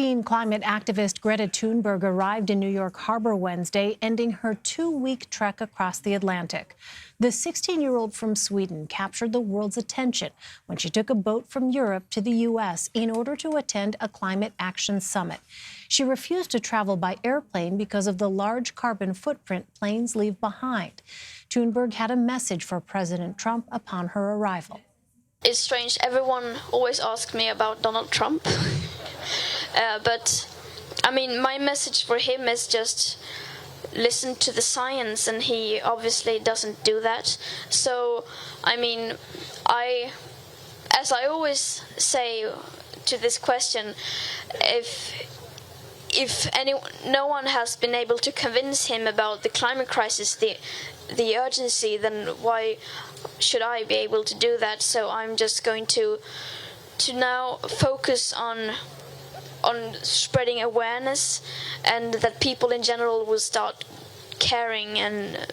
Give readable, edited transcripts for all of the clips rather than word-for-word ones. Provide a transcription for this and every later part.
Teen climate activist Greta Thunberg arrived in New York Harbor Wednesday, ending her 2-week trek across the Atlantic. The 16-year-old from Sweden captured the world's attention when she took a boat from Europe to the U.S. in order to attend a climate action summit. She refused to travel by airplane because of the large carbon footprint planes leave behind. Thunberg had a message for President Trump upon her arrival. It's strange. Everyone always asks me about Donald Trump. But, I mean, my message for him is just listen to the science, and he obviously doesn't do that. So, I mean, as I always say to this question, no one has been able to convince him about the climate crisis, the urgency, then why should I be able to do that? So I'm just going to now focus on spreading awareness, and that people in general will start caring and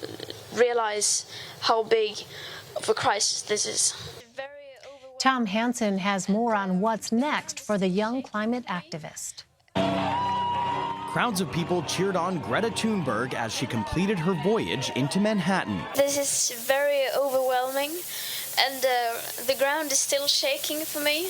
realize how big of a crisis this is. Tom Hansen has more on what's next for the young climate activist. Crowds of people cheered on Greta Thunberg as she completed her voyage into Manhattan. This is very overwhelming, and the ground is still shaking for me.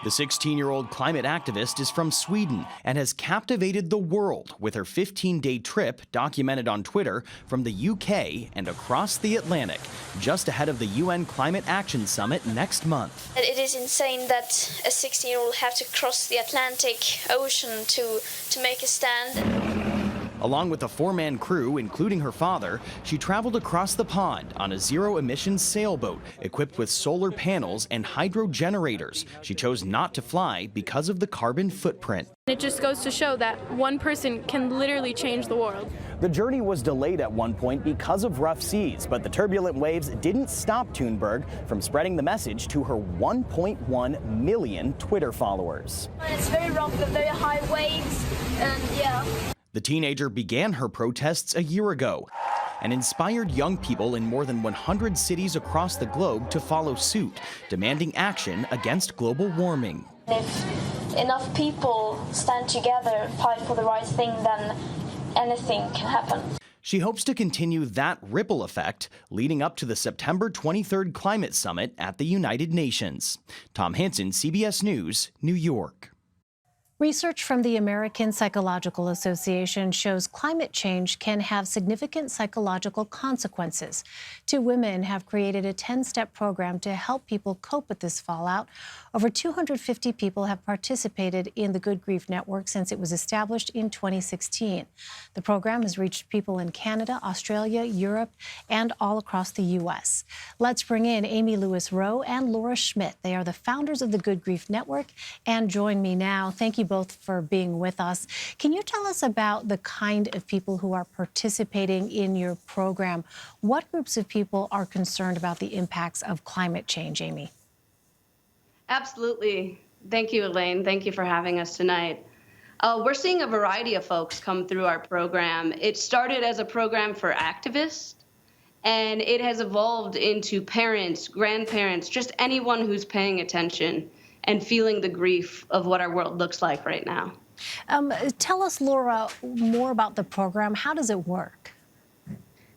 The 16-year-old climate activist is from Sweden and has captivated the world with her 15-day trip documented on Twitter from the UK and across the Atlantic, just ahead of the UN Climate Action Summit next month. It is insane that a 16-year-old have to cross the Atlantic Ocean to make a stand. Along with a 4-man crew, including her father, she traveled across the pond on a zero-emissions sailboat equipped with solar panels and hydro generators. She chose not to fly because of the carbon footprint. It just goes to show that one person can literally change the world. The journey was delayed at one point because of rough seas, but the turbulent waves didn't stop Thunberg from spreading the message to her 1.1 million Twitter followers. It's very rough and very high waves, and yeah. The teenager began her protests a year ago and inspired young people in more than 100 cities across the globe to follow suit, demanding action against global warming. If enough people stand together, fight for the right thing, then anything can happen. She hopes to continue that ripple effect leading up to the September 23rd Climate Summit at the United Nations. Tom Hansen, CBS News, New York. Research from the American Psychological Association shows climate change can have significant psychological consequences. 2 women have created a 10-step program to help people cope with this fallout. Over 250 people have participated in the Good Grief Network since it was established in 2016. The program has reached people in Canada, Australia, Europe, and all across the U.S. Let's bring in Aimee Reau and Laura Schmidt. They are the founders of the Good Grief Network and join me now. Thank you both for being with us. Can you tell us about the kind of people who are participating in your program? What groups of people are concerned about the impacts of climate change, Aimee? Absolutely. Thank you, Elaine. Thank you for having us tonight. We're seeing a variety of folks come through our program. It started as a program for activists, and it has evolved into parents, grandparents, just anyone who's paying attention and feeling the grief of what our world looks like right now. Tell us, Laura, more about the program. How does it work?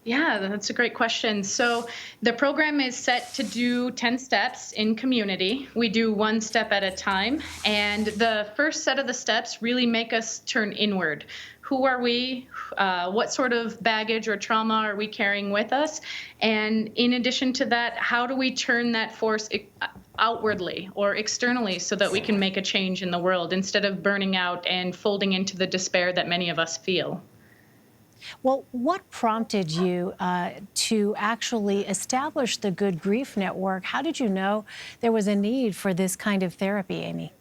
Yeah, that's a great question. So the program is set to do 10 steps in community. We do 1 step at a time. And the first set of the steps really make us turn inward. Who are we? What sort of baggage or trauma are we carrying with us? And in addition to that, how do we turn that force outwardly or externally so that we can make a change in the world instead of burning out and folding into the despair that many of us feel? Well, what prompted you to actually establish the Good Grief Network? How did you know there was a need for this kind of therapy, Aimee?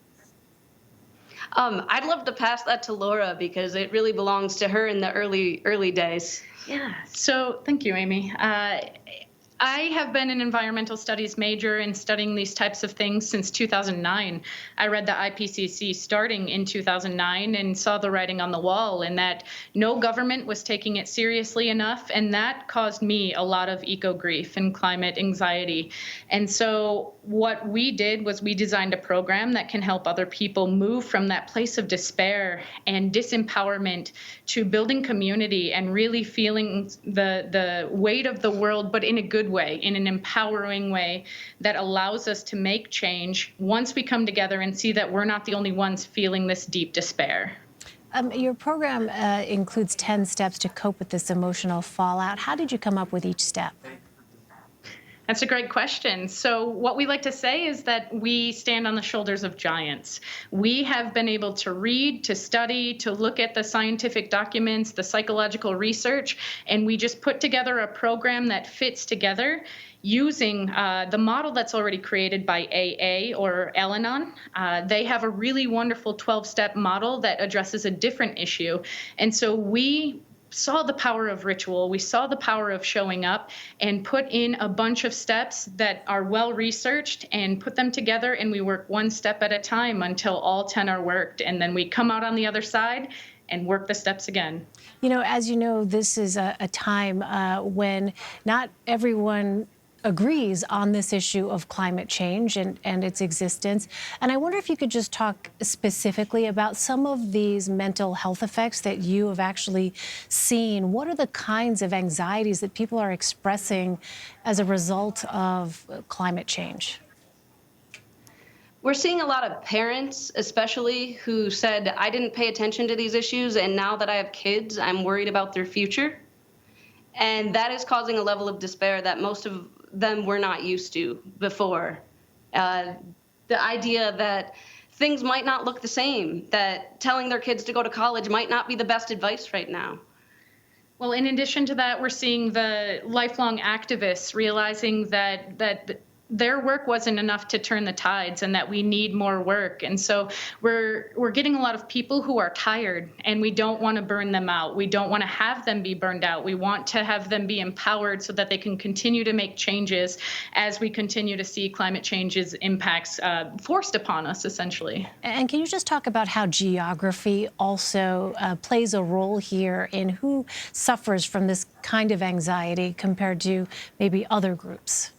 I'd love to pass that to Laura because it really belongs to her in the early days. Yeah, so thank you, Aimee. I have been an environmental studies major and studying these types of things since 2009. I read the IPCC starting in 2009 and saw the writing on the wall and that no government was taking it seriously enough, and that caused me a lot of eco-grief and climate anxiety. And so what we did was we designed a program that can help other people move from that place of despair and disempowerment to building community and really feeling the weight of the world, but in a good way, in an empowering way that allows us to make change once we come together and see that we're not the only ones feeling this deep despair. Your program includes 10 steps to cope with this emotional fallout. How did you come up with each step? That's a great question. So what we like to say is that we stand on the shoulders of giants. We have been able to read, to study, to look at the scientific documents, the psychological research, and we just put together a program that fits together using the model that's already created by AA or Al-Anon. They have a really wonderful 12-step model that addresses a different issue. And so we saw the power of ritual, we saw the power of showing up, and put in a bunch of steps that are well researched and put them together, and we work one step at a time until all 10 are worked, and then we come out on the other side and work the steps again. You know, as you know, this is a time when not everyone agrees on this issue of climate change and its existence. And I wonder if you could just talk specifically about some of these mental health effects that you have actually seen. What are the kinds of anxieties that people are expressing as a result of climate change? We're seeing a lot of parents, especially, who said, I didn't pay attention to these issues, and now that I have kids, I'm worried about their future. And that is causing a level of despair that most of them were not used to before. The idea that things might not look the same, that telling their kids to go to college might not be the best advice right now. Well, in addition to that, we're seeing the lifelong activists realizing that their work wasn't enough to turn the tides and that we need more work. And so we're getting a lot of people who are tired, and we don't want to burn them out. We don't want to have them be burned out. We want to have them be empowered so that they can continue to make changes as we continue to see climate change's impacts forced upon us, essentially. And can you just talk about how geography also plays a role here in who suffers from this kind of anxiety compared to maybe other groups?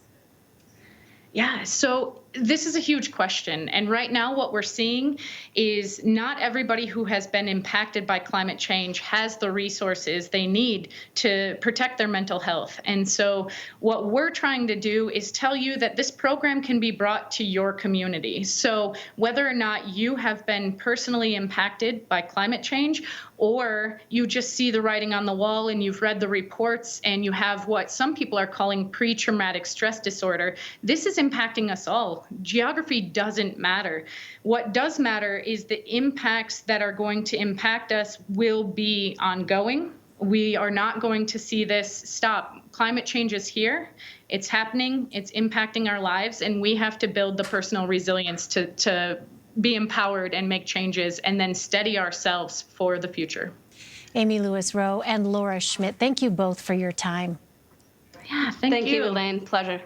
Yeah, so this is a huge question. And right now what we're seeing is not everybody who has been impacted by climate change has the resources they need to protect their mental health. And so what we're trying to do is tell you that this program can be brought to your community. So whether or not you have been personally impacted by climate change, or you just see the writing on the wall and you've read the reports and you have what some people are calling pre-traumatic stress disorder, this is impacting us all. Geography doesn't matter. What does matter is the impacts that are going to impact us will be ongoing. We are not going to see this stop. Climate change is here. It's happening. It's impacting our lives, and we have to build the personal resilience to be empowered and make changes and then steady ourselves for the future. Aimee Reau and Laura Schmidt, thank you both for your time. Yeah, thank you. Thank you, Elaine. Pleasure.